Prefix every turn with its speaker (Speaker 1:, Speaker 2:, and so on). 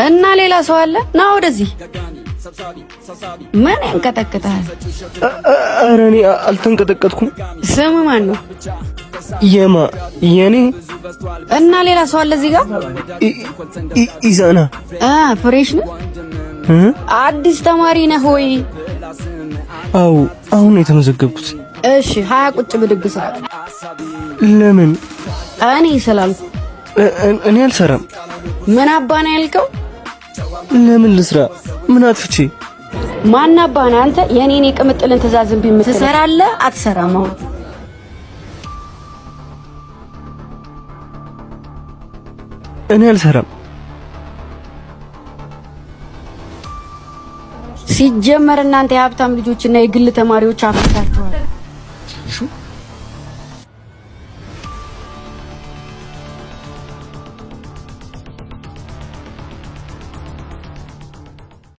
Speaker 1: እና ሌላ ሰው አለ? ና ወደዚህ። ምን ያንቀጠቅጣል?
Speaker 2: ኧረ እኔ አልተንቀጠቀጥኩም።
Speaker 1: ስም ማን ነው?
Speaker 2: የኔ
Speaker 1: እና ሌላ ሰው አለ እዚህ ጋር?
Speaker 2: ኢዛና።
Speaker 1: ፍሬሽ ነህ? አዲስ ተማሪ ነህ ወይ?
Speaker 2: አዎ፣ አሁን የተመዘገብኩት።
Speaker 1: እሺ፣ 20 ቁጭ ብድግ ሰዓት።
Speaker 2: ለምን?
Speaker 1: እኔ ስላልኩ።
Speaker 2: እኔ አልሰራም።
Speaker 1: ምን አባ ነው ያልከው?
Speaker 2: ለምን ልስራ? ምን አጥፍቼ?
Speaker 1: ማን አባ ነው አንተ? የኔን የቅምጥልን ትእዛዝ እምቢ የምትል ትሰራለህ አትሰራም? አሁን
Speaker 2: እኔ አልሰራም።
Speaker 1: ሲጀመር እናንተ የሀብታም ልጆችና የግል ተማሪዎች አፍታችኋል።